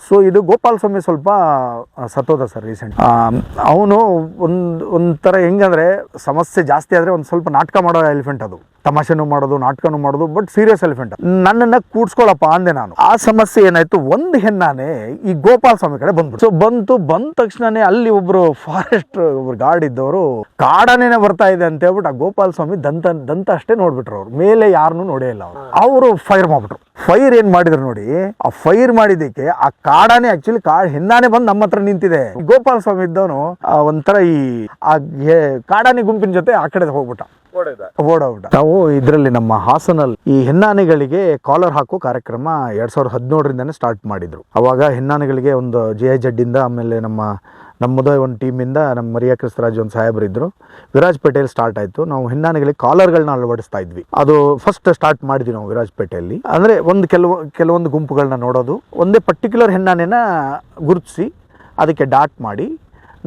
So ಇದು ಗೋಪಾಲ್ ಸ್ವಾಮಿ ಸ್ವಲ್ಪ ಸತ್ತೋದ sir recent. ಅವನು ಒಂಥರ ಹೆಂಗಂದರೆ ಸಮಸ್ಯೆ ಜಾಸ್ತಿ ಆದರೆ ಒಂದು ಸ್ವಲ್ಪ ನಾಟಕ ಮಾಡೋ ಎಲಿಫೆಂಟ್, ಅದು ತಮಾಷೆನೂ ಮಾಡೋದು ನಾಟಕನೂ ಮಾಡೋದು, ಬಟ್ ಸೀರಿಯಸ್ ಎಲಿಫೆಂಟ್. ನನ್ನನ್ನು ಕೂಡ್ಸ್ಕೊಳಪ್ಪ ಅಂದೆ ನಾನು. ಆ ಸಮಸ್ಯೆ ಏನಾಯ್ತು, ಒಂದು ಹೆಣ್ಣಾನೆ ಈ ಗೋಪಾಲ್ ಸ್ವಾಮಿ ಕಡೆ ಬಂದ್ಬಿಟ್ಟು. ಸೊ ಬಂದ ತಕ್ಷಣನೇ ಅಲ್ಲಿ ಒಬ್ರು ಫಾರೆಸ್ಟ್ ಒಬ್ರು ಗಾರ್ಡ್ ಇದ್ದವರು ಕಾಡಾನೇನೆ ಬರ್ತಾ ಇದೆ ಅಂತ ಹೇಳ್ಬಿಟ್ಟು ಆ ಗೋಪಾಲ್ ಸ್ವಾಮಿ ದಂತ ಅಷ್ಟೇ ನೋಡ್ಬಿಟ್ರು. ಅವ್ರು ಮೇಲೆ ಯಾರನ್ನೂ ನೋಡೇ ಇಲ್ಲ. ಅವರು ಫೈರ್ ಮಾಡ್ಬಿಟ್ರು. ಫೈರ್ ಏನ್ ಮಾಡಿದ್ರು ನೋಡಿ, ಆ ಫೈರ್ ಮಾಡಿದ್ದಕ್ಕೆ ಆ ಕಾಡಾನೆ ಆಕ್ಚುಲಿ ಹೆಣ್ಣಾನೆ ಬಂದು ನಮ್ಮ ಹತ್ರ ನಿಂತಿದೆ. ಗೋಪಾಲ್ ಸ್ವಾಮಿ ಇದ್ದವನು ಒಂಥರ ಈ ಕಾಡಾನೆ ಗುಂಪಿನ ಜೊತೆ ಆ ಕಡೆ ಹೋಗ್ಬಿಟ್ಟ, ಓಡೋಗ್ಬಿಟ್ಟ. ನಾವು ಇದರಲ್ಲಿ ನಮ್ಮ ಹಾಸನಲ್ಲಿ ಈ ಹೆಣ್ಣಾನೆಗಳಿಗೆ ಕಾಲರ್ ಹಾಕೋ ಕಾರ್ಯಕ್ರಮ 2017ರಿಂದಾನೇ ಸ್ಟಾರ್ಟ್ ಮಾಡಿದ್ರು. ಅವಾಗ ಹೆಣ್ಣಾನೆಗಳಿಗೆ ಒಂದು JIZ ಇಂದ, ಆಮೇಲೆ ನಮ್ಮದೇ ಒಂದು ಟೀಮಿಂದ ನಮ್ಮ ಮರಿಯಾ ಕ್ರಿಸ್ತರಾಜ್ ಒಂದು ಸಾಹೇಬರಿದ್ರು, ವಿರಾಜಪೇಟೆಯಲ್ಲಿ ಸ್ಟಾರ್ಟ್ ಆಯಿತು. ನಾವು ಹೆಣ್ಣಾನೆಗಳಿಗೆ ಕಾಲರ್ಗಳನ್ನ ಅಳವಡಿಸ್ತಾ ಇದ್ವಿ. ಅದು ಫಸ್ಟ್ ಸ್ಟಾರ್ಟ್ ಮಾಡಿದ್ವಿ ನಾವು ವಿರಾಜಪೇಟೆಯಲ್ಲಿ. ಅಂದರೆ ಕೆಲವೊಂದು ಗುಂಪುಗಳನ್ನ ನೋಡೋದು, ಒಂದೇ ಪರ್ಟಿಕ್ಯುಲರ್ ಹೆಣ್ಣಾನೆನ ಗುರುತಿಸಿ ಅದಕ್ಕೆ ಡಾಟ್ ಮಾಡಿ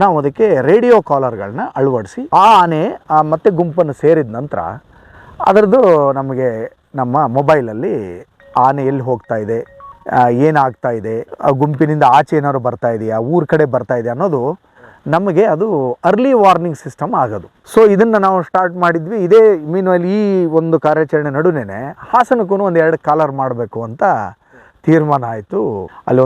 ನಾವು ಅದಕ್ಕೆ ರೇಡಿಯೋ ಕಾಲರ್ಗಳನ್ನ ಅಳವಡಿಸಿ ಆ ಆನೆ ಮತ್ತೆ ಗುಂಪನ್ನು ಸೇರಿದ ನಂತರ ಅದರದ್ದು ನಮಗೆ ನಮ್ಮ ಮೊಬೈಲಲ್ಲಿ ಆನೆ ಎಲ್ಲಿ ಹೋಗ್ತಾ ಇದೆ, ಏನಾಗ್ತಾ ಇದೆ, ಆ ಗುಂಪಿನಿಂದ ಆಚೆ ಏನಾದ್ರು ಬರ್ತಾ ಇದೆಯಾ, ಊರ ಕಡೆ ಬರ್ತಾ ಇದೆಯಾ ಅನ್ನೋದು ನಮಗೆ ಅದು ಅರ್ಲಿ ವಾರ್ನಿಂಗ್ ಸಿಸ್ಟಮ್ ಆಗೋದು. ಸೊ ಇದನ್ನು ನಾವು ಸ್ಟಾರ್ಟ್ ಮಾಡಿದ್ವಿ. ಇದೇ ಮೀನಲ್ಲಿ ಈ ಒಂದು ಕಾರ್ಯಾಚರಣೆ ನಡುವೆ ಹಾಸನಕ್ಕೂ ಒಂದು 2 ಕಾಲರ್ ಮಾಡಬೇಕು ಅಂತ ತೀರ್ಮಾನ ಆಯಿತು. ಅಲ್ಲಿ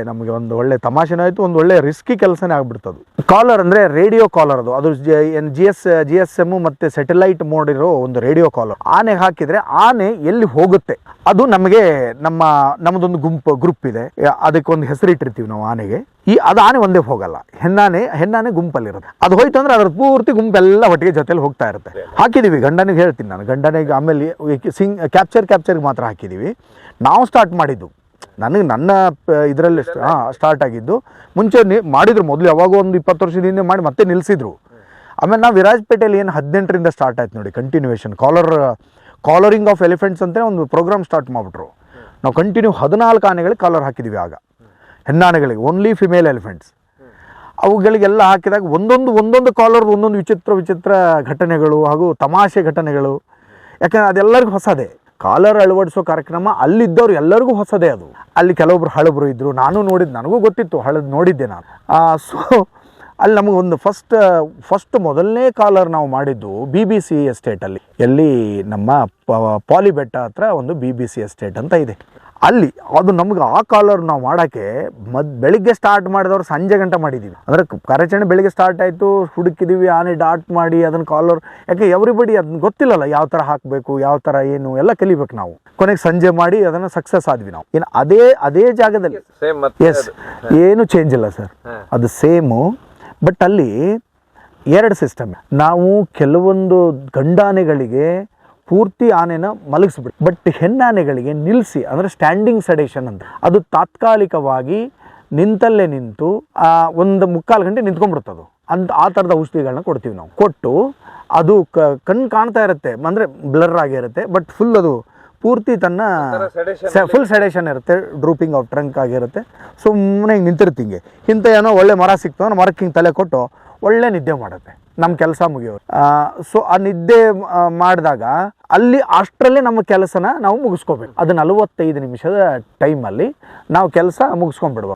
ನಮಗೆ ಒಂದು ಒಳ್ಳೆ ತಮಾಷೆನೂ ಆಯಿತು, ಒಂದು ಒಳ್ಳೆ ರಿಸ್ಕಿ ಕೆಲಸನೇ ಆಗ್ಬಿಡ್ತದು. ಕಾಲರ್ ಅಂದರೆ ರೇಡಿಯೋ ಕಾಲರ್, ಅದು GSM ಮತ್ತು ಸ್ಯಾಟಲೈಟ್ ಮೋಡ್ ಇರೋ ಒಂದು ರೇಡಿಯೋ ಕಾಲರ್. ಆನೆಗೆ ಹಾಕಿದರೆ ಆನೆ ಎಲ್ಲಿ ಹೋಗುತ್ತೆ ಅದು ನಮಗೆ ನಮ್ಮದೊಂದು ಗ್ರೂಪ್ ಇದೆ, ಅದಕ್ಕೆ ಒಂದು ಹೆಸರಿಟ್ಟಿರ್ತೀವಿ ನಾವು ಆನೆಗೆ. ಅದು ಆನೆ ಒಂದೇ ಹೋಗಲ್ಲ, ಹೆಣ್ಣಾನೆ ಗುಂಪಲ್ಲಿರುತ್ತೆ. ಅದು ಹೋಯ್ತು ಅಂದರೆ ಅದ್ರ ಪೂರ್ತಿ ಗುಂಪೆಲ್ಲ ಒಟ್ಟಿಗೆ ಜೊತೆಲಿ ಹೋಗ್ತಾ ಇರುತ್ತೆ. ಹಾಕಿದ್ದೀವಿ, ಗಂಡನಿಗೆ ಹೇಳ್ತೀನಿ ನಾನು, ಗಂಡನಿಗೆ ಆಮೇಲೆ ಕ್ಯಾಪ್ಚರ್ಗೆ ಮಾತ್ರ ಹಾಕಿದ್ದೀವಿ. ನಾವು ಸ್ಟಾರ್ಟ್ ಮಾಡಿದ್ದು, ನನ್ನ ಇದರಲ್ಲಿ ಸ್ಟಾರ್ಟ್ ಆಗಿದ್ದು. ಮುಂಚೆ ಮಾಡಿದ್ರು ಮೊದಲು, ಯಾವಾಗೋ ಒಂದು 20 ವರ್ಷದ ಹಿಂದೆ ಮಾಡಿ ಮತ್ತೆ ನಿಲ್ಲಿಸಿದ್ರು. ಆಮೇಲೆ ನಾವು ವಿರಾಜಪೇಟೆಯಲ್ಲಿ ಏನು 18ರಿಂದ ಸ್ಟಾರ್ಟ್ ಆಯ್ತು ನೋಡಿ, ಕಂಟಿನ್ಯೂಯೇಷನ್ ಕಾಲರಿಂಗ್ ಆಫ್ ಎಲಿಫೆಂಟ್ಸ್ ಅಂತಲೇ ಒಂದು ಪ್ರೋಗ್ರಾಮ್ ಸ್ಟಾರ್ಟ್ ಮಾಡಿಬಿಟ್ರು. ನಾವು ಕಂಟಿನ್ಯೂ 14 ಆನೆಗಳಿಗೆ ಕಾಲರ್ ಹಾಕಿದ್ದೀವಿ. ಆಗ ಹೆಣ್ಣಾನೆಗಳಿಗೆ, ಓನ್ಲಿ ಫಿಮೇಲ್ ಎಲಿಫೆಂಟ್ಸ್. ಅವುಗಳಿಗೆಲ್ಲ ಹಾಕಿದಾಗ ಒಂದೊಂದು ಕಾಲರ್ ಒಂದೊಂದು ವಿಚಿತ್ರ ಘಟನೆಗಳು ಹಾಗೂ ತಮಾಷೆ ಘಟನೆಗಳು. ಯಾಕಂದರೆ ಅದೆಲ್ಲರಿಗೂ ಹೊಸದೇ. ಕಾಲರ್ ಅಳವಡಿಸೋ ಕಾರ್ಯಕ್ರಮ ಅಲ್ಲಿದ್ದವ್ರು ಎಲ್ಲರಿಗೂ ಹೊಸದೇ ಅದು. ಅಲ್ಲಿ ಕೆಲವೊಬ್ರು ಹಳಬರು ಇದ್ದರು, ನನಗೂ ಗೊತ್ತಿತ್ತು, ನೋಡಿದ್ದೆ ನಾನು. ಸೊ ಅಲ್ಲಿ ನಮಗೊಂದು ಫಸ್ಟ್ ಮೊದಲನೇ ಕಾಲರ್ ನಾವು ಮಾಡಿದ್ದು BBC ಎಸ್ಟೇಟಲ್ಲಿ, ಎಲ್ಲಿ ನಮ್ಮ ಪಾಲಿ ಬೆಟ್ಟ ಹತ್ರ ಒಂದು BBC ಎಸ್ಟೇಟ್ ಅಂತ ಇದೆ. ಅಲ್ಲಿ ಅದು ನಮ್ಗೆ ಆ ಕಾಲರ್ ನಾವು ಮಾಡೋಕ್ಕೆ ಬೆಳಿಗ್ಗೆ ಸ್ಟಾರ್ಟ್ ಮಾಡಿದವ್ರು ಸಂಜೆ ಗಂಟೆ ಮಾಡಿದ್ದೀವಿ. ಅಂದರೆ ಕಾರ್ಯಾಚರಣೆ ಬೆಳಿಗ್ಗೆ ಸ್ಟಾರ್ಟ್ ಆಯಿತು, ಹುಡುಕಿದ್ದೀವಿ, ಆನೆ ಡಾಟ್ ಮಾಡಿ ಅದನ್ನು ಕಾಲರ್, ಯಾಕೆ ಎವ್ರಿಬಡಿ ಅದನ್ನ ಗೊತ್ತಿಲ್ಲಲ್ಲ ಯಾವ ಥರ ಹಾಕಬೇಕು, ಯಾವ ಥರ ಏನು ಎಲ್ಲ ಕಲಿಬೇಕು ನಾವು. ಕೊನೆಗೆ ಸಂಜೆ ಮಾಡಿ ಅದನ್ನು ಸಕ್ಸಸ್ ಆದ್ವಿ ನಾವು. ಏನು ಅದೇ ಜಾಗದಲ್ಲಿ ಎಸ್, ಏನು ಚೇಂಜ್ ಇಲ್ಲ ಸರ್, ಅದು ಸೇಮು. ಬಟ್ ಅಲ್ಲಿ 2 ಸಿಸ್ಟಮ್. ನಾವು ಕೆಲವೊಂದು ಗಂಡಾನೆಗಳಿಗೆ ಪೂರ್ತಿ ಆನೆನ ಮಲಗಿಸ್ಬಿಟ್ಟು, ಬಟ್ ಹೆಣ್ಣಾನೆಗಳಿಗೆ ನಿಲ್ಲಿಸಿ, ಅಂದರೆ ಸ್ಟ್ಯಾಂಡಿಂಗ್ ಸೆಡೇಷನ್ ಅಂತ, ಅದು ತಾತ್ಕಾಲಿಕವಾಗಿ ನಿಂತಲ್ಲೇ ನಿಂತು ಒಂದು 3/4 ಗಂಟೆ ನಿಂತ್ಕೊಂಡ್ಬಿಡ್ತದು ಆ ಥರದ ಔಷಧಿಗಳನ್ನ ಕೊಡ್ತೀವಿ ನಾವು. ಕೊಟ್ಟು ಅದು ಕಣ್ಣು ಕಾಣ್ತಾ ಇರುತ್ತೆ, ಅಂದರೆ ಬ್ಲರ್ ಆಗಿರುತ್ತೆ, ಬಟ್ ಫುಲ್ ಅದು ಪೂರ್ತಿ ತನ್ನ ಫುಲ್ ಸೆಡೇಷನ್ ಇರುತ್ತೆ, ಡ್ರೂಪಿಂಗ್ ಆಫ್ ಟ್ರಂಕ್ ಆಗಿರುತ್ತೆ. ಸುಮ್ಮನೆ ಹಿಂಗೆ ನಿಂತಿರ್ತಿಂಗೆ, ಇಂಥ ಏನೋ ಒಳ್ಳೆ ಮರ ಸಿಕ್ತು, ಮರಕ್ಕೆ ಹಿಂಗೆ ತಲೆ ಕೊಟ್ಟು ಒಳ್ಳೆ ನಿದ್ದೆ ಮಾಡುತ್ತೆ, ನಮ್ಮ ಕೆಲಸ ಮುಗಿಯೋರು. ಸೊ ಆ ನಿದ್ದೆ ಮಾಡಿದಾಗ ಅಲ್ಲಿ ಅಷ್ಟರಲ್ಲೇ ನಮ್ಮ ಕೆಲಸನ ನಾವು ಮುಗಿಸ್ಕೋಬೇಕು. ಅದು 45 ನಿಮಿಷದ ಟೈಮಲ್ಲಿ ನಾವು ಕೆಲಸ ಮುಗಿಸ್ಕೊಂಡ್ಬಿಡುವ.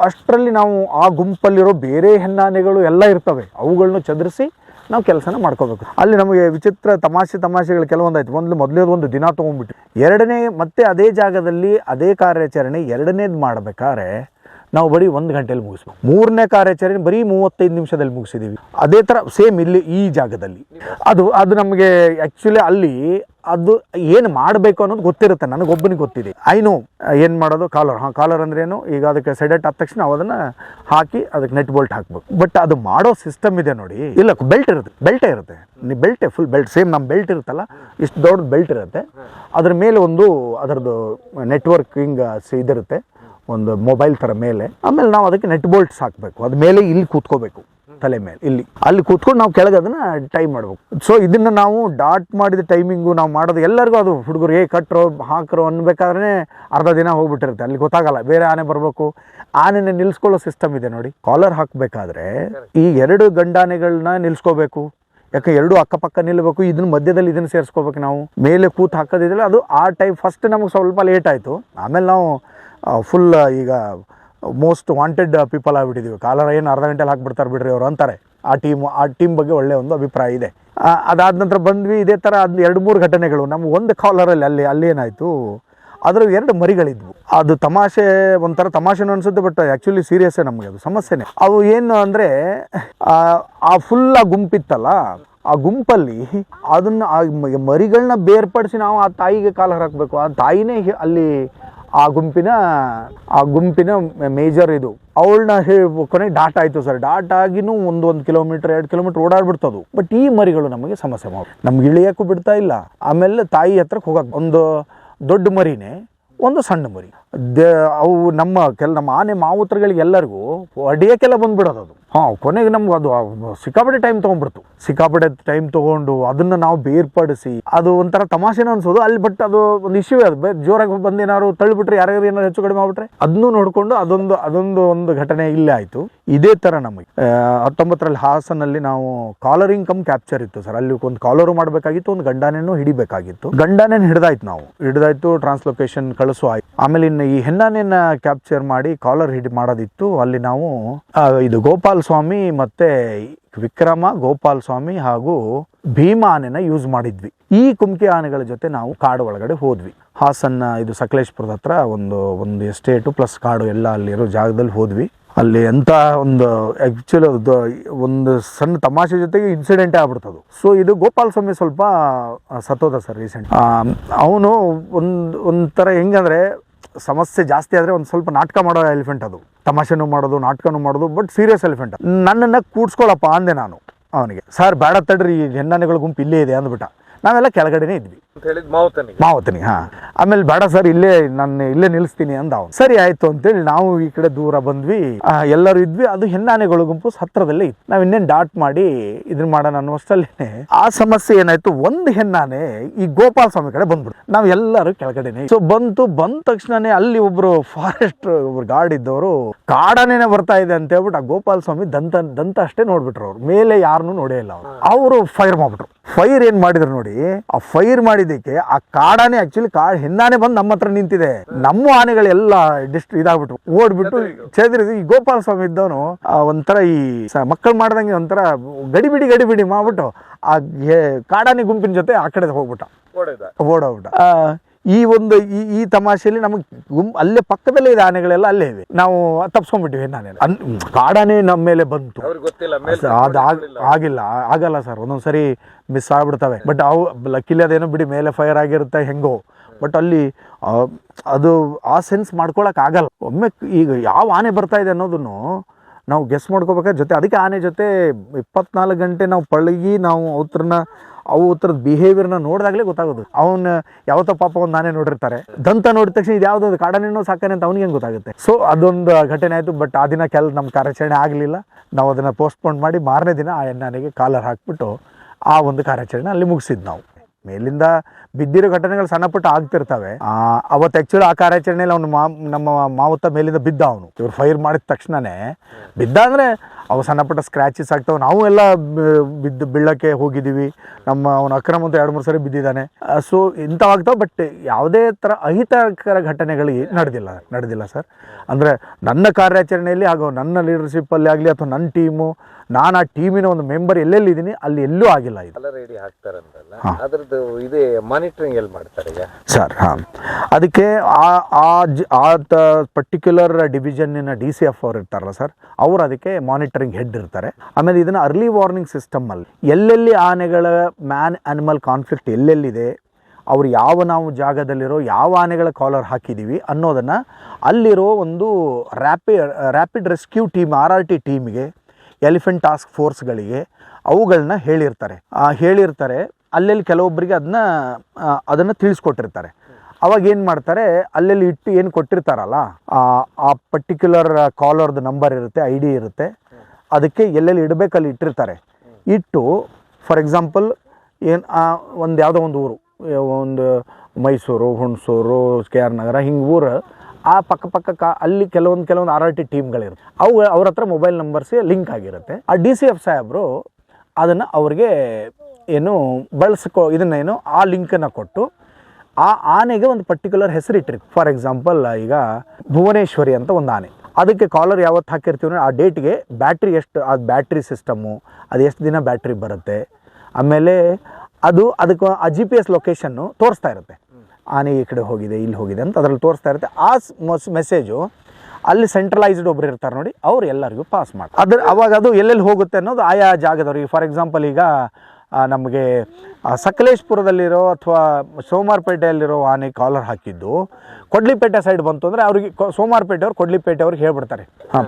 ಅಷ್ಟರಲ್ಲಿ ನಾವು ಆ ಗುಂಪಲ್ಲಿರೋ ಬೇರೆ ಹೆಣ್ಣಾನೆಗಳು ಎಲ್ಲ ಇರ್ತವೆ, ಅವುಗಳನ್ನ ಚದುರಿಸಿ ನಾವು ಕೆಲಸನ ಮಾಡ್ಕೋಬೇಕು. ಅಲ್ಲಿ ನಮಗೆ ವಿಚಿತ್ರ ತಮಾಷೆಗಳು ಕೆಲವೊಂದಾಯ್ತು. ಮೊದಲೇದು ಒಂದು ದಿನ ತೊಗೊಂಡ್ಬಿಟ್ಟು, ಎರಡನೇ ಮತ್ತೆ ಅದೇ ಜಾಗದಲ್ಲಿ ಅದೇ ಕಾರ್ಯಾಚರಣೆ ಎರಡನೇದು ಮಾಡಬೇಕಾದ್ರೆ ನಾವು ಬರೀ 1 ಗಂಟೆಯಲ್ಲಿ ಮುಗಿಸ್ಬೇಕು. 3ನೇ ಕಾರ್ಯಾಚರಣೆ ಬರೀ 35 ನಿಮಿಷದಲ್ಲಿ ಮುಗಿಸಿದ್ದೀವಿ. ಅದೇ ಥರ ಸೇಮ್ ಇಲ್ಲಿ ಈ ಜಾಗದಲ್ಲಿ ಅದು ನಮಗೆ ಆ್ಯಕ್ಚುಲಿ ಅಲ್ಲಿ ಅದು ಏನು ಮಾಡಬೇಕು ಅನ್ನೋದು ಗೊತ್ತಿರುತ್ತೆ, ನನಗೊಬ್ಬನಿಗೆ ಗೊತ್ತಿದೆ. ಐನೋ ಏನು ಮಾಡೋದು, ಕಾಲರ್ ಅಂದ್ರೆ ಏನು, ಈಗ ಅದಕ್ಕೆ ಸೆಡೆಟ್ ಆದ ತಕ್ಷಣ ನಾವು ಅದನ್ನು ಹಾಕಿ ಅದಕ್ಕೆ ನೆಟ್ ಬೋಲ್ಟ್ ಹಾಕ್ಬೇಕು. ಬಟ್ ಅದು ಮಾಡೋ ಸಿಸ್ಟಮ್ ಇದೆ ನೋಡಿ, ಇಲ್ಲ ಬೆಲ್ಟೇ ಇರುತ್ತೆ, ಬೆಲ್ಟೇ ಫುಲ್ ಬೆಲ್ಟ್, ಸೇಮ್ ನಮ್ಮ ಬೆಲ್ಟ್ ಇರುತ್ತಲ್ಲ ಇಷ್ಟು ದೊಡ್ಡ ಬೆಲ್ಟ್ ಇರುತ್ತೆ, ಅದ್ರ ಮೇಲೆ ಅದರದ್ದು ನೆಟ್ವರ್ಕಿಂಗ್ ಇದಿರುತ್ತೆ, ಒಂದು ಮೊಬೈಲ್ ಥರ ಮೇಲೆ. ಆಮೇಲೆ ನಾವು ಅದಕ್ಕೆ ನೆಟ್ ಬೋಲ್ಟ್ಸ್ ಹಾಕಬೇಕು, ಅದ ಮೇಲೆ ಇಲ್ಲಿ ಕೂತ್ಕೋಬೇಕು, ತಲೆ ಮೇಲೆ ಅಲ್ಲಿ ಕೂತ್ಕೊಂಡು ನಾವು ಕೆಳಗೆ ಅದನ್ನು ಟೈಮ್ ಮಾಡಬೇಕು. ಸೊ ಇದನ್ನು ನಾವು ಡಾಟ್ ಮಾಡಿದ ಟೈಮಿಂಗು ನಾವು ಮಾಡೋದು ಎಲ್ಲರಿಗೂ ಅದು ಹುಡುಗರು ಕಟ್ಟರೋ ಹಾಕರೋ ಅನ್ಬೇಕಾದ್ರೆ ಅರ್ಧ ದಿನ ಹೋಗ್ಬಿಟ್ಟಿರುತ್ತೆ, ಅಲ್ಲಿ ಗೊತ್ತಾಗಲ್ಲ, ಬೇರೆ ಆನೆ ಬರಬೇಕು. ಆನೆನ ನಿಲ್ಲಿಸ್ಕೊಳ್ಳೋ ಸಿಸ್ಟಮ್ ಇದೆ ನೋಡಿ. ಕಾಲರ್ ಹಾಕಬೇಕಾದ್ರೆ ಈ 2 ಗಂಡಾನೆಗಳನ್ನ ನಿಲ್ಲಿಸ್ಕೋಬೇಕು, ಯಾಕೆ 2 ಅಕ್ಕಪಕ್ಕ ನಿಲ್ಲಬೇಕು, ಇದನ್ನ ಮಧ್ಯದಲ್ಲಿ ಇದನ್ನು ಸೇರಿಸ್ಕೋಬೇಕು. ನಾವು ಮೇಲೆ ಕೂತು ಹಾಕೋದಿದ್ರೆ ಅದು ಆ ಟೈಮ್ ಫಸ್ಟ್ ನಮಗೆ ಸ್ವಲ್ಪ ಲೇಟ್ ಆಯಿತು. ಆಮೇಲೆ ನಾವು ಫುಲ್ ಈಗ ಮೋಸ್ಟ್ ವಾಂಟೆಡ್ ಪೀಪಲ್ ಆಗಿಬಿಟ್ಟಿದ್ದೀವಿ. ಕಾಲರ್ ಏನು ಅರ್ಧ ಗಂಟೆಲಿ ಹಾಕ್ಬಿಡ್ತಾರೆ ಬಿಡ್ರಿ ಅವರು ಅಂತಾರೆ. ಆ ಟೀಮ್ ಬಗ್ಗೆ ಒಳ್ಳೆಯ ಒಂದು ಅಭಿಪ್ರಾಯ ಇದೆ. ಅದಾದ ನಂತರ ಬಂದ್ವಿ, ಇದೇ ಥರ ಅದು 2-3 ಘಟನೆಗಳು. ನಮ್ಮ ಒಂದು ಕಾಲರಲ್ಲಿ ಅಲ್ಲಿ ಏನಾಯಿತು, ಅದರ 2 ಮರಿಗಳಿದ್ವು. ಅದು ತಮಾಷೆ, ಒಂಥರ ತಮಾಷೆನೂ ಅನಿಸುತ್ತೆ, ಬಟ್ ಆ್ಯಕ್ಚುಲಿ ಸೀರಿಯಸ್ಸೇ ನಮಗೆ ಅದು ಸಮಸ್ಯೆನೇ. ಅವು ಏನು ಅಂದರೆ ಆ ಫುಲ್ ಆ ಗುಂಪಿತ್ತಲ್ಲ, ಆ ಗುಂಪಲ್ಲಿ ಅದನ್ನು ಆ ಮರಿಗಳನ್ನ ಬೇರ್ಪಡಿಸಿ ನಾವು ಆ ತಾಯಿಗೆ ಕಾಲು ಹಾಕಬೇಕು. ಆ ತಾಯಿನೇ ಅಲ್ಲಿ ಆ ಗುಂಪಿನ ಮೇಜರ್ ಇದು. ಅವಳನ್ನ ಕೊನೆಗೆ ಡಾಟ್ ಆಯಿತು ಸರ್. ಡಾಟ್ ಆಗಿನೂ 1 ಕಿಲೋಮೀಟರ್ 2 ಕಿಲೋಮೀಟರ್ ಓಡಾಡ್ಬಿಡ್ತದು. ಬಟ್ ಈ ಮರಿಗಳು ನಮಗೆ ಸಮಸ್ಯೆ ಮಾಡಿ, ನಮ್ಗೆ ಇಳಿಯೋಕ್ಕೂ ಬಿಡ್ತಾ ಇಲ್ಲ. ಆಮೇಲೆ ತಾಯಿ ಹತ್ರಕ್ಕೆ ಹೋಗಕ್ಕೆ, ಒಂದು ದೊಡ್ಡ ಮರಿನೇ, ಒಂದು ಸಣ್ಣ ಮರಿ. ಅವು ನಮ್ಮ ಆನೆ ಮಾವುತ್ರಗಳಿಗೆ ಎಲ್ಲರಿಗೂ ಹೊಡೆಯೋಕ್ಕೆಲ್ಲ ಬಂದ್ಬಿಡೋದು ಅದು. ಕೊನೆಗೆ ನಮ್ಗೆ ಅದು ಸಿಕ್ಕಾಪಟ್ಟೆ ಟೈಮ್ ತೊಗೊಂಡು ಅದನ್ನು ನಾವು ಬೇರ್ಪಡಿಸಿ, ಅದು ಒಂಥರ ತಮಾಷೆನೂ ಅನ್ಸೋದು ಅಲ್ಲಿ. ಬಟ್ ಅದು ಒಂದು ಇಶ್ಯೂ, ಅದು ಜೋರಾಗಿ ಬಂದು ಏನಾದ್ರು ತಳ್ಳಿಬಿಟ್ರೆ, ಯಾರ್ಯಾರು ಏನಾರು ಹೆಚ್ಚು ಕಡಿಮೆ ಮಾಡ್ಬಿಟ್ರೆ ಅದನ್ನು ನೋಡಿಕೊಂಡು ಅದೊಂದು ಘಟನೆ ಇಲ್ಲೇ ಆಯಿತು. ಇದೇ ಥರ ನಮಗೆ 19ರಲ್ಲಿ ಹಾಸನಲ್ಲಿ ನಾವು ಕಾಲರಿಂಗ್ ಕಮ್ ಕ್ಯಾಪ್ಚರ್ ಇತ್ತು ಸರ್. ಅಲ್ಲಿ ಒಂದು ಕಾಲರು ಮಾಡಬೇಕಾಗಿತ್ತು, ಒಂದು ಗಂಡಾನೆನೂ ಹಿಡಿಬೇಕಾಗಿತ್ತು. ಗಂಡಾನೆನ ಹಿಡಿದಾಯ್ತು, ಟ್ರಾನ್ಸ್ಲೊಕೇಶನ್ ಕಳಿಸು ಆಯ್ತು. ಆಮೇಲೆ ಇನ್ನು ಈ ಹೆಣ್ಣಾನೆನ ಕ್ಯಾಪ್ಚರ್ ಮಾಡಿ ಕಾಲರ್ ಮಾಡೋದಿತ್ತು. ಅಲ್ಲಿ ನಾವು ಇದು ಗೋಪಾಲ್ ಸ್ವಾಮಿ ಮತ್ತೆ ವಿಕ್ರಮ, ಗೋಪಾಲ್ ಸ್ವಾಮಿ ಹಾಗೂ ಭೀಮ ಆನೆನ ಯೂಸ್ ಮಾಡಿದ್ವಿ. ಈ ಕುಮ್ಕಿ ಆನೆಗಳ ಜೊತೆ ನಾವು ಕಾಡು ಒಳಗಡೆ ಹೋದ್ವಿ. ಹಾಸನ್ನ ಇದು ಸಕಲೇಶ್ಪುರದ ಹತ್ರ ಒಂದು ಎಸ್ಟೇಟು ಪ್ಲಸ್ ಕಾಡು ಎಲ್ಲ ಅಲ್ಲಿರೋ ಜಾಗದಲ್ಲಿ ಹೋದ್ವಿ. ಅಲ್ಲಿ ಎಂಥ ಆ್ಯಕ್ಚುಲಿ ಒಂದು ಸಣ್ಣ ತಮಾಷೆ ಜೊತೆಗೆ ಇನ್ಸಿಡೆಂಟೇ ಆಗ್ಬಿಡ್ತದು. ಸೊ ಇದು ಗೋಪಾಲ್ ಸ್ವಾಮಿ ಸ್ವಲ್ಪ ಸತ್ತೋದ ಸರ್ ರೀಸೆಂಟ್. ಅವನು ಒಂಥರ ಹೆಂಗಂದರೆ, ಸಮಸ್ಯೆ ಜಾಸ್ತಿ ಆದರೆ ಒಂದು ಸ್ವಲ್ಪ ನಾಟಕ ಮಾಡೋ ಎಲಿಫೆಂಟ್ ಅದು. ತಮಾಷೆನೂ ಮಾಡೋದು, ನಾಟಕನೂ ಮಾಡೋದು, ಬಟ್ ಸೀರಿಯಸ್ ಎಲಿಫೆಂಟ್. ನನ್ನನ್ನು ಕೂಡ್ಸ್ಕೊಳಪ್ಪ ಅಂದೆ ನಾನು ಅವನಿಗೆ. ಸರ್ ಬೇಡ ತಡ್ರಿ, ಹೆಣ್ಣಾನೆಗಳ ಗುಂಪು ಇಲ್ಲೇ ಇದೆ ಅಂದ್ಬಿಟ್ಟ. ನಾವೆಲ್ಲ ಕೆಳಗಡೆನೇ ಇದ್ವಿ, ಮಾವತನಿ. ಆಮೇಲೆ ಬೇಡ ಸರ್, ಇಲ್ಲೇ ನಿಲ್ಲಿಸ್ತೀನಿ ಅಂದ ಅವನು. ಸರಿ ಆಯ್ತು ಅಂತೇಳಿ ನಾವು ಈ ಕಡೆ ದೂರ ಬಂದ್ವಿ. ಎಲ್ಲರೂ ಇದ್ವಿ. ಅದು ಹೆಣ್ಣಾನೆಗಳ ಗುಂಪು ಹತ್ರದಲ್ಲೇ ಇತ್ತು. ನಾವು ಇನ್ನೇನು ಡಾಟ್ ಮಾಡಿ ಇದನ್ನ ಮಾಡೋಣ ಅನ್ನೋಷ್ಟಲ್ಲೇ ಆ ಸಮಸ್ಯೆ ಏನಾಯ್ತು, ಒಂದು ಹೆಣ್ಣಾನೆ ಈ ಗೋಪಾಲ್ ಸ್ವಾಮಿ ಕಡೆ ಬಂದ್ಬಿಡ್ತು. ನಾವು ಎಲ್ಲರೂ ಕೆಳಗಡೆನೆ. ಸೊ ಬಂದ ತಕ್ಷಣನೇ ಅಲ್ಲಿ ಒಬ್ರು ಒಬ್ರು ಗಾರ್ಡ್ ಇದ್ದವರು, ಕಾಡಾನೇನೆ ಬರ್ತಾ ಇದೆ ಅಂತ ಹೇಳ್ಬಿಟ್ಟು ಆ ಗೋಪಾಲ್ ಸ್ವಾಮಿ ದಂತ ಅಷ್ಟೇ ನೋಡ್ಬಿಟ್ರು. ಅವ್ರು ಮೇಲೆ ಯಾರನ್ನೂ ನೋಡೇ ಇಲ್ಲ. ಅವರು ಫೈರ್ ಮಾಡ್ಬಿಟ್ರು. ಫೈರ್ ಏನ್ ಮಾಡಿದ್ರು ನೋಡಿ, ಆ ಫೈರ್ ಮಾಡಿದ್ದಕ್ಕೆ ಆ ಕಾಡಾನೆ ಆಕ್ಚುಲಿ ಹೆಣ್ಣಾನೆ ಬಂದು ನಮ್ಮ ಹತ್ರ ನಿಂತಿದೆ. ನಮ್ಮ ಆನೆಗಳೆಲ್ಲ ಇದಾಗ್ಬಿಟ್ರು, ಓಡ್ಬಿಟ್ಟು ಚೇದ್ರಿದ್ರು. ಈ ಗೋಪಾಲ ಸ್ವಾಮಿ ಇದ್ದವನು ಒಂಥರ ಈ ಮಕ್ಕಳು ಮಾಡ್ದಂಗೆ ಒಂಥರ ಗಡಿಬಿಡಿ ಮಾಡ್ಬಿಟ್ಟು ಆ ಕಾಡಾನೆ ಗುಂಪಿನ ಜೊತೆ ಆ ಕಡೆ ಓಡೋಗ್ಬಿಟ್ಟ. ಈ ತಮಾಷೆಯಲ್ಲಿ ನಮಗೆ ಅಲ್ಲೇ ಪಕ್ಕದಲ್ಲೇ ಇದೆ, ಆನೆಗಳೆಲ್ಲ ಅಲ್ಲೇ ಇವೆ. ನಾವು ತಪ್ಸ್ಕೊಂಡ್ಬಿಟ್ಟಿವಿ. ಕಾಡಾನೆ ನಮ್ಮ ಮೇಲೆ ಬಂತು. ಆಗಲ್ಲ ಸರ್, ಒಂದೊಂದ್ಸರಿ ಮಿಸ್ ಆಗ್ಬಿಡ್ತವೆ. ಬಟ್ ಅವು ಲಕ್ಕಿಲಿ ಅದೇನೋ ಬಿಡಿ, ಮೇಲೆ ಫೈರ್ ಆಗಿರುತ್ತೆ ಹೆಂಗೋ. ಬಟ್ ಅಲ್ಲಿ ಅದು ಆ ಸೆನ್ಸ್ ಮಾಡ್ಕೊಳಕ್ ಆಗಲ್ಲ. ಒಮ್ಮೆ ಈಗ ಯಾವ ಆನೆ ಬರ್ತಾ ಇದೆ ಅನ್ನೋದನ್ನು ನಾವು ಗೆಸ್ ಮಾಡ್ಕೋಬೇಕಾದ್ರೆ ಅದಕ್ಕೆ ಆನೆ ಜೊತೆ 24 ಗಂಟೆ ನಾವು ಪಳಗಿ ನಾವು ಅವು ಥರದ ಬಿಹೇವಿಯರ್ನ ನೋಡಿದಾಗಲೇ ಗೊತ್ತಾಗೋದು. ಅವನು ಯಾವತ್ತೋ ಪಾಪ ಒಂದು ಆನೆ ನೋಡಿರ್ತಾರೆ, ದಂತ ನೋಡಿದ ತಕ್ಷಣ ಇದು ಯಾವುದೋ ಕಾಡಾನೆನೋ ಸಾಕಾನೆ ಅಂತ ಅವ್ನಿಗೆ ಹೆಂಗೆ ಗೊತ್ತಾಗುತ್ತೆ. ಸೊ ಅದೊಂದು ಘಟನೆ ಆಯಿತು. ಬಟ್ ಆ ದಿನ ನಮ್ಮ ಕಾರ್ಯಾಚರಣೆ ಆಗಲಿಲ್ಲ. ನಾವು ಅದನ್ನು ಪೋಸ್ಟ್ಪೋನ್ ಮಾಡಿ ಮಾರನೇ ದಿನ ಆ ಹೆಣ್ಣಾನೆಗೆ ಕಾಲರ್ ಹಾಕ್ಬಿಟ್ಟು ಆ ಒಂದು ಕಾರ್ಯಾಚರಣೆ ಅಲ್ಲಿ ಮುಗಿಸಿದ್ದು. ನಾವು ಮೇಲಿಂದ ಬಿದ್ದಿರೋ ಘಟನೆಗಳು ಸಣ್ಣ ಪುಟ್ಟ ಆಗ್ತಿರ್ತವೆ. ಅವತ್ತು ಆ್ಯಕ್ಚುಲಿ ಆ ಕಾರ್ಯಾಚರಣೆಯಲ್ಲಿ ಅವನು ನಮ್ಮ ಮಾವುತ ಮೇಲಿಂದ ಬಿದ್ದ. ಅವನು ಇವ್ರು ಫೈರ್ ಮಾಡಿದ ತಕ್ಷಣವೇ ಬಿದ್ದ. ಅಂದರೆ ಅವು ಸಣ್ಣ ಪುಟ್ಟ ಸ್ಕ್ರ್ಯಾಚಸ್ ಆಗ್ತವೆ. ನಾವು ಎಲ್ಲ ಬೀಳಕ್ಕೆ ಹೋಗಿದ್ದೀವಿ. ಅವನ ಅಕ್ರಮ ಅಂತ 2-3 ಸರಿ ಬಿದ್ದಿದ್ದಾನೆ. ಸೊ ಇಂಥವಾಗ್ತಾವೆ. ಬಟ್ ಯಾವುದೇ ಥರ ಅಹಿತಕರ ಘಟನೆಗಳು ನಡೆದಿಲ್ಲ ಸರ್. ಅಂದರೆ ನನ್ನ ಕಾರ್ಯಾಚರಣೆಯಲ್ಲಿ ಹಾಗೂ ನನ್ನ ಲೀಡರ್ಶಿಪ್ಪಲ್ಲಿ ಆಗಲಿ ಅಥವಾ ನನ್ನ ಟೀಮು, ನಾನು ಆ ಟೀಮಿನ ಒಂದು ಮೆಂಬರ್ ಎಲ್ಲೆಲ್ಲಿದ್ದೀನಿ ಅಲ್ಲಿ ಎಲ್ಲೂ ಆಗಿಲ್ಲ. ಇದು ಮಾನಿಟರಿಂಗ್ ಎಲ್ಲಿ ಮಾಡ್ತಾರೆ ಸರ್? ಅದಕ್ಕೆ ಆ ಪರ್ಟಿಕ್ಯುಲರ್ ಡಿವಿಷನ್ನಿನ DCF ಅವ್ರು ಇರ್ತಾರಲ್ಲ ಸರ್, ಅವರು ಅದಕ್ಕೆ ಮಾನಿಟರಿಂಗ್ ಹೆಡ್ ಇರ್ತಾರೆ. ಆಮೇಲೆ ಇದನ್ನು ಅರ್ಲಿ ವಾರ್ನಿಂಗ್ ಸಿಸ್ಟಮಲ್ಲಿ ಎಲ್ಲೆಲ್ಲಿ ಆನೆಗಳ ಮ್ಯಾನ್ ಆನಿಮಲ್ ಕಾನ್ಫ್ಲಿಕ್ಟ್ ಎಲ್ಲೆಲ್ಲಿದೆ, ಅವ್ರು ನಾವು ಜಾಗದಲ್ಲಿರೋ ಯಾವ ಆನೆಗಳ ಕಾಲರ್ ಹಾಕಿದ್ದೀವಿ ಅನ್ನೋದನ್ನು ಅಲ್ಲಿರೋ ಒಂದು ರ್ಯಾಪಿಡ್ ರೆಸ್ಕ್ಯೂ ಟೀಮ್ RRT ಟೀಮ್ಗೆ, ಎಲಿಫೆಂಟ್ ಟಾಸ್ಕ್ ಫೋರ್ಸ್ಗಳಿಗೆ ಅವುಗಳನ್ನ ಹೇಳಿರ್ತಾರೆ. ಅಲ್ಲೆಲ್ಲಿ ಕೆಲವೊಬ್ಬರಿಗೆ ಅದನ್ನು ತಿಳಿಸ್ಕೊಟ್ಟಿರ್ತಾರೆ. ಅವಾಗ ಏನು ಮಾಡ್ತಾರೆ, ಅಲ್ಲೆಲ್ಲಿ ಇಟ್ಟು ಏನು ಕೊಟ್ಟಿರ್ತಾರಲ್ಲ, ಆ ಪರ್ಟಿಕ್ಯುಲರ್ ಕಾಲರ್ದು ನಂಬರ್ ಇರುತ್ತೆ, ID ಇರುತ್ತೆ. ಅದಕ್ಕೆ ಎಲ್ಲೆಲ್ಲಿ ಇಡಬೇಕಲ್ಲಿ ಇಟ್ಟಿರ್ತಾರೆ. ಇಟ್ಟು ಫಾರ್ ಎಕ್ಸಾಂಪಲ್ ಯಾವುದೋ ಒಂದು ಊರು, ಒಂದು ಮೈಸೂರು, ಹುಣಸೂರು, KR ನಗರ, ಹಿಂಗೆ ಊರು, ಆ ಪಕ್ಕ ಅಲ್ಲಿ ಕೆಲವೊಂದು RRT ಟೀಮ್ಗಳಿರುತ್ತೆ. ಅವ್ರ ಹತ್ರ ಮೊಬೈಲ್ ನಂಬರ್ಸ್ ಲಿಂಕ್ ಆಗಿರುತ್ತೆ. ಆ DCF ಸಾಹೇಬರು ಅದನ್ನು ಅವ್ರಿಗೆ ಆ ಲಿಂಕನ್ನು ಕೊಟ್ಟು ಆ ಆನೆಗೆ ಒಂದು ಪರ್ಟಿಕ್ಯುಲರ್ ಹೆಸರು ಇಟ್ಟಿರ್ತಾರೆ. ಫಾರ್ ಎಕ್ಸಾಂಪಲ್ ಈಗ ಭುವನೇಶ್ವರಿ ಅಂತ ಒಂದು ಆನೆ, ಅದಕ್ಕೆ ಕಾಲರ್ ಯಾವತ್ತು ಹಾಕಿರ್ತೀವಿ ಆ ಡೇಟ್ಗೆ ಬ್ಯಾಟ್ರಿ ಎಷ್ಟು, ಅದು ಬ್ಯಾಟ್ರಿ ಸಿಸ್ಟಮ್ಮು ಅದು ಎಷ್ಟು ದಿನ ಬ್ಯಾಟ್ರಿ ಬರುತ್ತೆ, ಆಮೇಲೆ ಅದಕ್ಕೆ ಆ GPS ಲೊಕೇಶನ್ನು ತೋರಿಸ್ತಾ ಇರುತ್ತೆ. ಆನೆ ಈ ಕಡೆ ಹೋಗಿದೆ ಇಲ್ಲಿ ಹೋಗಿದೆ ಅಂತ ಅದರಲ್ಲಿ ತೋರಿಸ್ತಾ ಇರುತ್ತೆ. ಆ ಮೆಸೇಜು ಅಲ್ಲಿ ಸೆಂಟ್ರಲೈಸ್ಡ್ ಒಬ್ರು ಇರ್ತಾರೆ ನೋಡಿ, ಅವ್ರು ಎಲ್ಲರಿಗೂ ಪಾಸ್ ಮಾಡ್ತಾರೆ. ಅವಾಗ ಅದು ಎಲ್ಲೆಲ್ಲಿ ಹೋಗುತ್ತೆ ಅನ್ನೋದು ಆಯಾ ಜಾಗದವ್ರಿಗೆ. ಫಾರ್ ಎಕ್ಸಾಂಪಲ್ ಈಗ ನಮಗೆ ಸಕಲೇಶ್ಪುರದಲ್ಲಿರೋ ಅಥವಾ ಸೋಮಾರಪೇಟೆಯಲ್ಲಿರೋ ಆನೆ ಕಾಲರ್ ಹಾಕಿದ್ದು ಕೊಡ್ಲಿಪೇಟೆ ಸೈಡ್ ಬಂತು ಅಂದರೆ ಅವ್ರಿಗೆ ಸೋಮಾರಪೇಟೆಯವ್ರು ಕೊಡ್ಲಿಪೇಟೆಯವ್ರಿಗೆ ಹೇಳ್ಬಿಡ್ತಾರೆ,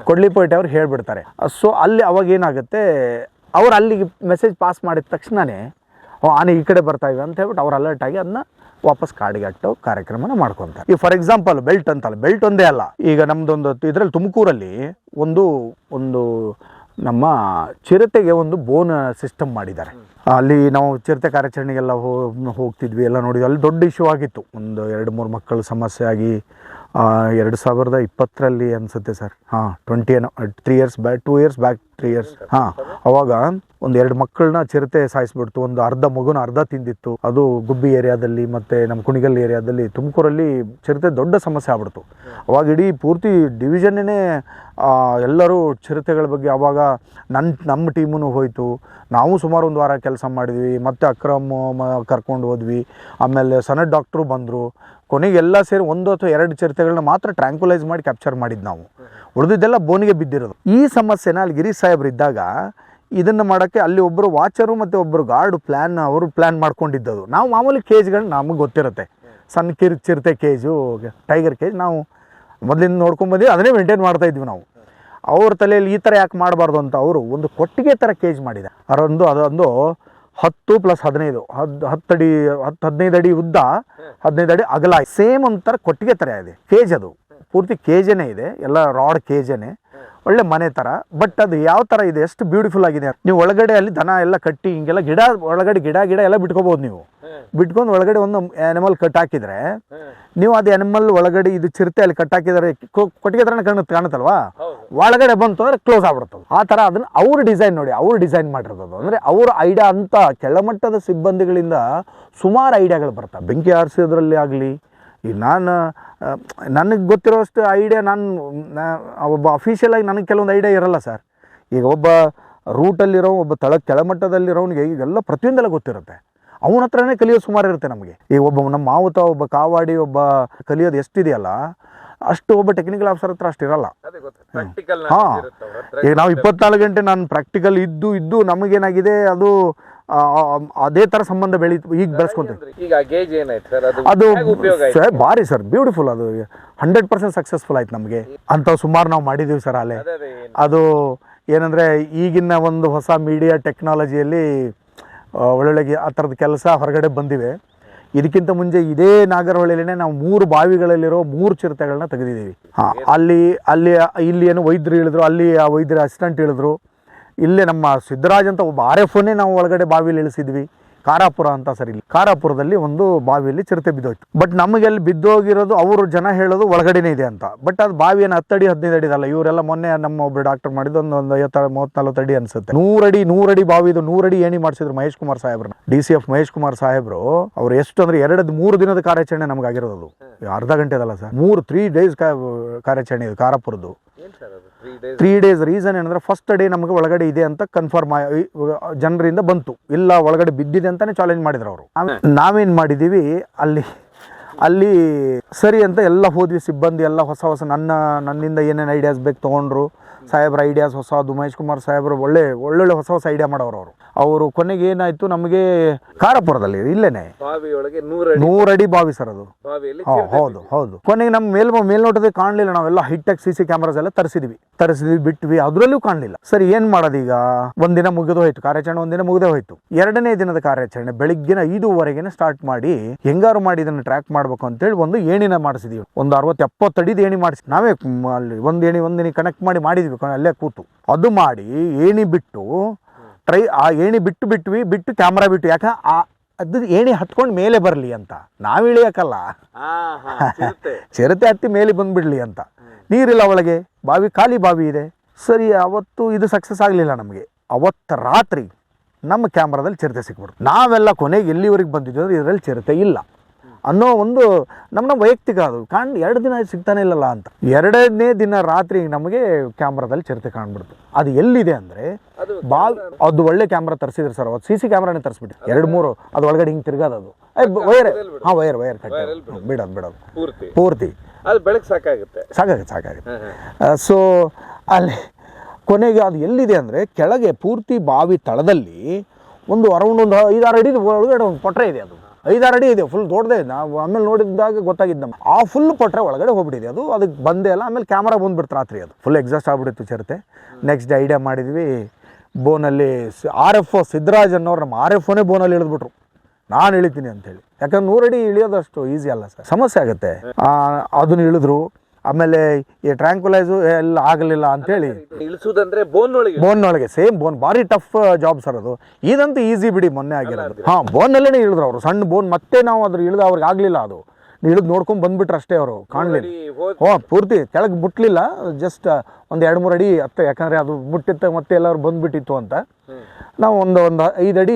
ಕೊಡ್ಲಿಪೇಟೆಯವ್ರಿಗೆ ಹೇಳ್ಬಿಡ್ತಾರೆ. ಸೊ ಅಲ್ಲಿ ಅವಾಗ ಏನಾಗುತ್ತೆ, ಅವ್ರು ಅಲ್ಲಿಗೆ ಮೆಸೇಜ್ ಪಾಸ್ ಮಾಡಿದ ತಕ್ಷಣವೇ ಆನೆ ಈ ಕಡೆ ಬರ್ತಾ ಇವೆ ಅಂತ ಹೇಳ್ಬಿಟ್ಟು ಅವ್ರು ಅಲರ್ಟ್ ಆಗಿ ಅದನ್ನ ವಾಪಸ್ ಕಾಡಿಗೆ ಅಟ್ಟೋ ಕಾರ್ಯಕ್ರಮನ ಮಾಡ್ಕೊತಾರೆ. ಈಗ ಫಾರ್ ಎಕ್ಸಾಂಪಲ್ ಬೆಲ್ಟ್ ಅಂತಲ್ಲ, ಬೆಲ್ಟ್ ಒಂದೇ ಅಲ್ಲ, ಈಗ ನಮ್ಮದೊಂದು ಇದರಲ್ಲಿ ತುಮಕೂರಲ್ಲಿ ಒಂದು ನಮ್ಮ ಚಿರತೆಗೆ ಒಂದು ಬೋನ್ ಸಿಸ್ಟಮ್ ಮಾಡಿದ್ದಾರೆ. ಅಲ್ಲಿ ನಾವು ಚಿರತೆ ಕಾರ್ಯಾಚರಣೆಗೆಲ್ಲ ಹೋಗ್ತಿದ್ವಿ, ಎಲ್ಲ ನೋಡಿದ್ವಿ. ಅಲ್ಲಿ ದೊಡ್ಡ ಇಶ್ಯೂ ಆಗಿತ್ತು, ಒಂದು 2-3 ಮಕ್ಕಳು ಸಮಸ್ಯೆ ಆಗಿ 2020ರಲ್ಲಿ ಅನಿಸುತ್ತೆ sir, 3 years back 2 years back 3 years ಅವಾಗ ಒಂದು 2 ಮಕ್ಕಳನ್ನ ಚಿರತೆ ಸಾಯಿಸ್ಬಿಡ್ತು. ಒಂದು ಅರ್ಧ ಮಗುನ ಅರ್ಧ ತಿಂದಿತ್ತು. ಅದು ಗುಬ್ಬಿ ಏರಿಯಾದಲ್ಲಿ ಮತ್ತು ನಮ್ಮ ಕುಣಿಗಲ್ ಏರಿಯಾದಲ್ಲಿ ತುಮಕೂರಲ್ಲಿ ಚಿರತೆ ದೊಡ್ಡ ಸಮಸ್ಯೆ ಆಗ್ಬಿಡ್ತು. ಅವಾಗ ಇಡೀ ಪೂರ್ತಿ ಡಿವಿಷನ್ನೇ ಎಲ್ಲರೂ ಚಿರತೆಗಳ ಬಗ್ಗೆ ಅವಾಗ ನಮ್ಮ ಟೀಮೂ ಹೋಯಿತು. ನಾವು ಸುಮಾರು 1 ವಾರ ಕೆಲಸ ಮಾಡಿದ್ವಿ. ಮತ್ತು ಅಕ್ರಮ್ ಕರ್ಕೊಂಡು ಹೋದ್ವಿ. ಆಮೇಲೆ ಸನತ್ ಡಾಕ್ಟ್ರು ಬಂದರು. ಕೊನೆಗೆ ಎಲ್ಲ ಸೇರಿ 1 ಅಥವಾ 2 ಚಿರತೆಗಳನ್ನ ಮಾತ್ರ ಟ್ರ್ಯಾಂಕ್ಯುಲೈಸ್ ಮಾಡಿ ಕ್ಯಾಪ್ಚರ್ ಮಾಡಿದ್ದು ನಾವು. ಉಳಿದಿದ್ದೆಲ್ಲ ಬೋನಿಗೆ ಬಿದ್ದಿರೋದು. ಈ ಸಮಸ್ಯೆನ ಅಲ್ಲಿ ಗಿರೀಶ್ ಸಾಹೇಬ್ರು ಇದ್ದಾಗ ಇದನ್ನು ಮಾಡೋಕ್ಕೆ ಅಲ್ಲಿ ಒಬ್ಬರು ವಾಚರು ಮತ್ತು ಒಬ್ಬರು ಗಾರ್ಡು ಅವರು ಪ್ಲ್ಯಾನ್ ಮಾಡ್ಕೊಂಡಿದ್ದದು. ನಾವು ಮಾಮೂಲಿ ಕೇಜ್ಗಳು ನಮಗೆ ಗೊತ್ತಿರುತ್ತೆ, ಸಣ್ಣ ಚಿರತೆ ಕೇಜು, ಟೈಗರ್ ಕೇಜ್ ನಾವು ಮೊದಲಿಂದ ನೋಡ್ಕೊಂಡ್ಬಂದು ಅದನ್ನೇ ಮೇಂಟೈನ್ ಮಾಡ್ತಾಯಿದ್ವಿ ನಾವು. ಅವ್ರ ತಲೆಯಲ್ಲಿ ಈ ಥರ ಯಾಕೆ ಮಾಡಬಾರ್ದು ಅಂತ ಅವರು ಒಂದು ಕೊಟ್ಟಿಗೆ ಥರ ಕೇಜ್ ಮಾಡಿದೆ. ಅದೊಂದು 10 + 15 15 ಅಡಿ ಉದ್ದ, 15 ಅಡಿ ಅಗಲ, ಸೇಮ್ ಒಂಥರ ಕೊಟ್ಟಿಗೆ ಥರ ಇದೆ ಕೇಜ್. ಅದು ಪೂರ್ತಿ ಕೇಜನೇ ಇದೆ, ಎಲ್ಲ ರಾಡ್ ಕೇಜನೇ, ಒಳ್ಳೆ ಮನೆ ಥರ. ಬಟ್ ಅದು ಯಾವ ಥರ ಇದೆ, ಎಷ್ಟು ಬ್ಯೂಟಿಫುಲ್ ಆಗಿದೆ. ನೀವು ಒಳಗಡೆ ಅಲ್ಲಿ ದನ ಎಲ್ಲ ಕಟ್ಟಿ ಹಿಂಗೆಲ್ಲ ಒಳಗಡೆ ಗಿಡ ಎಲ್ಲ ಬಿಟ್ಕೋಬೋದು. ನೀವು ಬಿಟ್ಕೊಂಡು ಒಳಗಡೆ ಒಂದು ಆ್ಯನಿಮಲ್ ಕಟ್ ಹಾಕಿದರೆ ನೀವು ಅದು ಆ್ಯನಿಮಲ್ ಒಳಗಡೆ ಇದು ಚಿರತೆ ಅಲ್ಲಿ ಕಟ್ ಹಾಕಿದರೆ ಕೊಟ್ಟಿಗೆ ಥರನೇ ಕಾಣುತ್ತಲ್ವಾ, ಒಳಗಡೆ ಬಂತು ಅಂದರೆ ಕ್ಲೋಸ್ ಆಗ್ಬಿಡ್ತದೆ. ಆ ಥರ ಅದನ್ನು ಅವ್ರ ಡಿಸೈನ್ ನೋಡಿ, ಅವ್ರು ಡಿಸೈನ್ ಮಾಡಿರೋದು. ಅಂದರೆ ಅವ್ರ ಐಡಿಯಾ ಅಂತ ಕೆಳಮಟ್ಟದ ಸಿಬ್ಬಂದಿಗಳಿಂದ ಸುಮಾರು ಐಡಿಯಾಗಳು ಬರ್ತವೆ. ಬೆಂಕಿ ಆರಿಸೋದ್ರಲ್ಲಿ ಆಗಲಿ, ಈಗ ನನಗೆ ಗೊತ್ತಿರೋಷ್ಟು ಐಡಿಯಾ ಒಬ್ಬ ಅಫಿಷಿಯಲಾಗಿ ನನಗೆ ಕೆಲವೊಂದು ಐಡಿಯಾ ಇರಲ್ಲ ಸರ್. ಈಗ ಒಬ್ಬ ರೂಟಲ್ಲಿರೋ ಒಬ್ಬ ಕೆಳಮಟ್ಟದಲ್ಲಿರೋನಿಗೆ ಈಗೆಲ್ಲ ಪ್ರತಿಯೊಂದೆಲ್ಲ ಗೊತ್ತಿರುತ್ತೆ. ಅವನ ಹತ್ರನೇ ಕಲಿಯೋದು ಸುಮಾರು ಇರುತ್ತೆ ನಮಗೆ. ಈಗ ನಮ್ಮ ಮಾವುತ, ಒಬ್ಬ ಕಾವಾಡಿ, ಒಬ್ಬ ಕಲಿಯೋದು ಎಷ್ಟಿದೆಯಲ್ಲ ಅಷ್ಟು ಒಬ್ಬ ಟೆಕ್ನಿಕಲ್ ಆಫೀಸರ್ ಹತ್ರ ಅಷ್ಟಿರಲ್ಲ. ಈಗ ನಾವು 24 ಗಂಟೆ ನಾನು ಪ್ರಾಕ್ಟಿಕಲ್ ಇದ್ದು ನಮಗೇನಾಗಿದೆ ಅದು ಅದೇ ಥರ ಸಂಬಂಧ ಈಗ ಬೆಳೆಸ್ಕೊಂತೀವಿ. ಈಗ ಗೇಜ್ ಏನಾಯ್ತು ಸರ್, ಅದು ಸರ್ ಭಾರಿ ಸರ್ ಬ್ಯೂಟಿಫುಲ್, ಅದು 100% ಸಕ್ಸಸ್ಫುಲ್ ಆಯ್ತು ನಮಗೆ. ಅಂಥವು ಸುಮಾರು ನಾವು ಮಾಡಿದ್ದೀವಿ ಸರ್. ಅಲ್ಲೇ ಅದು ಏನಂದರೆ ಈಗಿನ ಒಂದು ಹೊಸ ಮೀಡಿಯಾ ಟೆಕ್ನಾಲಜಿಯಲ್ಲಿ ಒಳ್ಳೊಳ್ಳೆ ಆ ಥರದ ಕೆಲಸ ಹೊರಗಡೆ ಬಂದಿವೆ. ಇದಕ್ಕಿಂತ ಮುಂಚೆ ಇದೇ ನಾಗರಹೊಳೆಯಲ್ಲೇ ನಾವು 3 ಬಾವಿಗಳಲ್ಲಿರೋ 3 ಚಿರತೆಗಳನ್ನ ತೆಗೆದಿದ್ದೀವಿ. ಇಲ್ಲಿ ಏನು ವೈದ್ಯರು ಹೇಳಿದ್ರು, ಅಲ್ಲಿ ಆ ವೈದ್ಯರ ಅಸಿಸ್ಟೆಂಟ್ ಹೇಳಿದ್ರು. ಇಲ್ಲೇ ನಮ್ಮ ಸಿದ್ದರಾಜ್ ಅಂತ ಒಬ್ಬ RFOನೇ ನಾವು ಒಳಗಡೆ ಬಾವಿಯಲ್ಲಿ ಇಳಿಸಿದ್ವಿ. ಕಾರಾಪುರ ಅಂತ ಸರ್, ಇಲ್ಲಿ ಕಾರಾಪುರದಲ್ಲಿ ಒಂದು ಬಾವಿಯಲ್ಲಿ ಚಿರತೆ ಬಿದ್ದೋಯ್ತು. ಬಟ್ ನಮಗೆ ಅಲ್ಲಿ ಬಿದ್ದೋಗಿರೋದು ಅವರು ಜನ ಹೇಳೋದು ಒಳಗಡೆನೇ ಇದೆ ಅಂತ. ಬಟ್ ಅದು ಬಾವಿ ಏನು 10 ಅಡಿ 15 ಅಡಿ ಅಲ್ಲ. ಇವರೆಲ್ಲ ಮೊನ್ನೆ ನಮ್ಮ ಒಬ್ಬರು ಡಾಕ್ಟರ್ ಮಾಡಿದ್ದು ಒಂದು 30-40 ಅಡಿ ಅನ್ಸುತ್ತೆ. 100 ಅಡಿ ಬಾವಿದು 100 ಅಡಿ ಏಣಿ ಮಾಡಿಸಿದ್ರು ಮಹೇಶ್ ಕುಮಾರ್ ಸಾಹೇಬ್ರನ್ನ, DCF ಮಹೇಶ್ ಕುಮಾರ್ ಸಾಹೇಬ್ರು. ಅವ್ರು ಎಷ್ಟು ಅಂದ್ರೆ 2-3 ದಿನದ ಕಾರ್ಯಾಚರಣೆ ನಮ್ಗೆ ಆಗಿರೋದು, ಅರ್ಧ ಗಂಟೆದಲ್ಲ ಸರ್, 3 ಡೇಸ್ ಕಾರ್ಯಾಚರಣೆ ಇದು ಕಾರಾಪುರದ್ದು. 3 ಡೇಸ್. ರೀಸನ್ ಏನಂದ್ರೆ ಫಸ್ಟ್ ಡೇ ನಮಗೆ ಒಳಗಡೆ ಇದೆ ಅಂತ ಕನ್ಫರ್ಮ್ ಜನರಿಂದ ಬಂತು, ಇಲ್ಲ ಒಳಗಡೆ ಬಿದ್ದಿದೆ ಅಂತಾನೆ ಚಾಲೆಂಜ್ ಮಾಡಿದ್ರು ಅವರು. ನಾವೇನ್ ಮಾಡಿದೀವಿ ಅಲ್ಲಿ ಸರಿ ಅಂತ ಎಲ್ಲ ಹೋದ್ವಿ. ಸಿಬ್ಬಂದಿ ಎಲ್ಲ ಹೊಸ ನನ್ನಿಂದ ಏನೇನು ಐಡಿಯಾಸ್ ಬೇಕು ತೊಗೊಂಡ್ರು. ಸಾಹೇಬ್ರ ಐಡಿಯಾಸ್ ಹೊಸದು, ಮಹೇಶ್ ಕುಮಾರ್ ಸಾಹೇಬ್ರು ಒಳ್ಳೊಳ್ಳೆ ಹೊಸ ಐಡಿಯಾ ಮಾಡೋರು ಅವರು. ಕೊನೆಗೆ ಏನಾಯ್ತು, ನಮಗೆ ಕಾರಾಪುರದಲ್ಲಿ ಇಲ್ಲೇನೆ 100 ಅಡಿ ಬಾವಿ ಸರ್ ಅದು. ಹೌದು. ಕೊನೆಗೆ ನಮ್ಮ ಮೇಲ್ನೋಟದ ಕಾಣಲಿಲ್ಲ. ನಾವೆಲ್ಲ ಹೈಟೆಕ್ CC ಕ್ಯಾಮರಾಸ್ ಎಲ್ಲ ತರಿಸಿದ್ವಿ, ಬಿಟ್ವಿ, ಅದರಲ್ಲೂ ಕಾಣಲಿಲ್ಲ. ಸರಿ ಏನ್ ಮಾಡೋದೀಗ? ಒಂದಿನ ಮುಗಿದು ಹೋಯ್ತು ಕಾರ್ಯಾಚರಣೆ, ಒಂದಿನ ಮುಗಿದೇ ಹೋಯ್ತು. 2ನೇ ದಿನದ ಕಾರ್ಯಾಚರಣೆ ಬೆಳಿಗ್ಗಿನ 5:30 ಸ್ಟಾರ್ಟ್ ಮಾಡಿ ಹೆಂಗಾರು ಮಾಡಿ ಇದನ್ನು ಟ್ರ್ಯಾಕ್ ಮಾಡ್ಬೇಕು ಅಂತೇಳಿ ಒಂದು ಏಣಿನ ಮಾಡಿಸಿದೀವಿ. ಒಂದು 60-70 ಅಡಿದ ಏಣಿ ಮಾಡಿಸಿ ನಾವೇ ಅಲ್ಲಿ ಒಂದೇಣಿ ಕನೆಕ್ಟ್ ಮಾಡಿದ್ವಿ ಅಲ್ಲೇ ಕೂತು. ಅದು ಮಾಡಿ ಏಣಿ ಬಿಟ್ಟು ಆ ಏಣಿ ಬಿಟ್ಟು ಕ್ಯಾಮ್ರಾ ಬಿಟ್ಟು, ಯಾಕೆ ಅದು ಏಣಿ ಹತ್ಕೊಂಡು ಮೇಲೆ ಬರಲಿ ಅಂತ. ನಾವು ಇಳಿಯಕ್ಕಲ್ಲ, ಚಿರತೆ ಹತ್ತಿ ಮೇಲೆ ಬಂದ್ಬಿಡ್ಲಿ ಅಂತ. ನೀರಿಲ್ಲ ಒಳಗೆ, ಖಾಲಿ ಬಾವಿ ಇದೆ. ಸರಿ, ಅವತ್ತು ಇದು ಸಕ್ಸಸ್ ಆಗಲಿಲ್ಲ ನಮಗೆ. ಅವತ್ತು ರಾತ್ರಿ ನಮ್ಮ ಕ್ಯಾಮ್ರಾದಲ್ಲಿ ಚಿರತೆ ಸಿಕ್ಬಿಡ್ತು. ನಾವೆಲ್ಲ ಕೊನೆಗೆ ಎಲ್ಲಿವರೆಗೆ ಬಂದಿದ್ವಿ ಅಂದರೆ ಇದರಲ್ಲಿ ಚಿರತೆ ಇಲ್ಲ. ಅನ್ನೋ ಒಂದು ನಮ್ಮ ವೈಯಕ್ತಿಕ ಅದು 2 ದಿನ ಸಿಗ್ತಾನೆ ಇಲ್ಲಲ್ಲ ಅಂತ. 2ನೇ ದಿನ ರಾತ್ರಿ ನಮಗೆ ಕ್ಯಾಮ್ರಾದಲ್ಲಿ ಚಿರತೆ ಕಾಣ್ಬಿಡ್ತು. ಅದು ಎಲ್ಲಿದೆ ಅಂದರೆ ಅದು ಒಳ್ಳೆ ಕ್ಯಾಮ್ರಾ ತರಿಸಿದ್ರು ಸರ್. ಅವತ್ತು CC ಕ್ಯಾಮ್ರಾನೇ ತರಿಸ್ಬಿಟ್ಟು 2-3 ಅದು ಒಳಗಡೆ ಹಿಂಗೆ ತಿರ್ಗೋದು ಅದು ವೈರ್ ವೈರ್ ಕಟ್ಟಿ ಬಿಡೋದು ಪೂರ್ತಿ ಅದು ಬೆಳಗ್ಗೆ ಸಾಕಾಗುತ್ತೆ. ಸೊ ಅಲ್ಲಿ ಕೊನೆಗೆ ಅದು ಎಲ್ಲಿದೆ ಅಂದರೆ ಕೆಳಗೆ ಪೂರ್ತಿ ಬಾವಿ ತಳದಲ್ಲಿ ಒಂದು ಅರೌಂಡ್ ಒಂದು 5-6 ಅಡಿ ಒಳಗಡೆ ಒಂದು ಪೊಟ್ರೆ ಇದೆ. ಅದು 5-6 ಅಡಿ ಇದೆ, ಫುಲ್ ದೊಡ್ಡದೇ. ನಾವು ಆಮೇಲೆ ನೋಡಿದಾಗ ಗೊತ್ತಾಗಿದ್ದು ನಮ್ಗೆ ಆ ಫುಲ್ ಪೊಟ್ರೆ ಒಳಗಡೆ ಹೋಗ್ಬಿಟ್ಟಿದೆ. ಅದು ಅದಕ್ಕೆ ಬಂದೇ ಇಲ್ಲ. ಆಮೇಲೆ ಕ್ಯಾಮ್ರಾ ಬಂದ್ಬಿಡ್ತು ರಾತ್ರಿ, ಅದು ಫುಲ್ ಎಕ್ಸಾಸ್ಟ್ ಆಗ್ಬಿಟ್ಟಿತ್ತು ಚಿರತೆ. ನೆಕ್ಸ್ಟ್ ಐಡಿಯಾ ಮಾಡಿದ್ವಿ, ಬೋನಲ್ಲಿ RF ಸಿದ್ದರಾಜ್ ಅನ್ನೋರು ನಮ್ಮ RFನೇ ಬೋನಲ್ಲಿ ಇಳಿದ್ಬಿಟ್ರು. ನಾನು ಇಳಿತೀನಿ ಅಂತೇಳಿ, ಯಾಕಂದ್ರೆ 100 ಅಡಿ ಇಳಿಯೋದಷ್ಟು ಈಸಿ ಅಲ್ಲ ಸರ್, ಸಮಸ್ಯೆ ಆಗುತ್ತೆ. ಅದನ್ನು ಇಳಿದ್ರು. ಆಮೇಲೆ ಈ ಟ್ರ್ಯಾಂಕ್ಯುಲೈಸು ಎಲ್ಲ ಆಗಲಿಲ್ಲ ಅಂತೇಳಿ ಇಳಿಸೋದಂದ್ರೆ ಬೋನ್ನೊಳಗೆ ಸೇಮ್ ಬೋನ್ ಭಾರಿ ಟಫ್ ಜಾಬ್ ಸರ್ ಅದು. ಇದಂತೂ ಈಸಿ ಬಿಡಿ, ಮೊನ್ನೆ ಆಗಿರೋದು. ಬೋನ್ನಲ್ಲೇ ಇಳಿದ್ರು ಅವರು, ಸಣ್ಣ ಬೋನ್. ಮತ್ತೆ ನಾವು ಅದ್ರ ಇಳಿದು ಅವ್ರಿಗೆ ಆಗಲಿಲ್ಲ. ಅದು ಇಳಿದು ನೋಡ್ಕೊಂಡು ಬಂದ್ಬಿಟ್ರು ಅಷ್ಟೇ, ಅವರು ಕಾಣಲಿಲ್ಲ. ಪೂರ್ತಿ ಕೆಳಗೆ ಮುಟ್ಲಿಲ್ಲ, ಜಸ್ಟ್ ಒಂದು 2-3 ಅಡಿ ಹತ್ತು. ಯಾಕಂದರೆ ಅದು ಮುಟ್ಟಿತ್ತು ಮತ್ತೆ ಎಲ್ಲರೂ ಬಂದುಬಿಟ್ಟಿತ್ತು ಅಂತ ನಾವು ಒಂದು 5 ಅಡಿ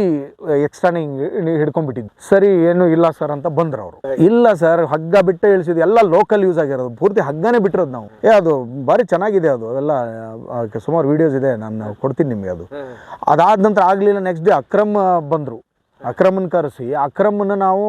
ಎಕ್ಸ್ಟ್ರಾನೇ ಹಿಂಗೆ ಹಿಡ್ಕೊಂಡ್ಬಿಟ್ಟಿದ್ವಿ. ಸರಿ ಏನು ಇಲ್ಲ ಸರ್ ಅಂತ ಬಂದ್ರು ಅವರು. ಇಲ್ಲ ಸರ್, ಹಗ್ಗ ಬಿಟ್ಟೆ ಇಳಿಸಿದ್ವಿ, ಎಲ್ಲ ಲೋಕಲ್ ಯೂಸ್ ಆಗಿರೋದು, ಪೂರ್ತಿ ಹಗ್ಗನೇ ಬಿಟ್ಟಿರೋದು ನಾವು. ಅದು ಭಾರಿ ಚೆನ್ನಾಗಿದೆ, ಅದು ಎಲ್ಲ ಸುಮಾರು ವೀಡಿಯೋಸ್ ಇದೆ, ನಾನು ಕೊಡ್ತೀನಿ ನಿಮಗೆ. ಅದು ಅದಾದ ನಂತರ ಆಗಲಿಲ್ಲ. ನೆಕ್ಸ್ಟ್ ಡೇ ಅಕ್ರಮ್ ಬಂದರು. ಅಕ್ರಮನ್ ಕರೆಸಿ ಅಕ್ರಮನ್ನ ನಾವು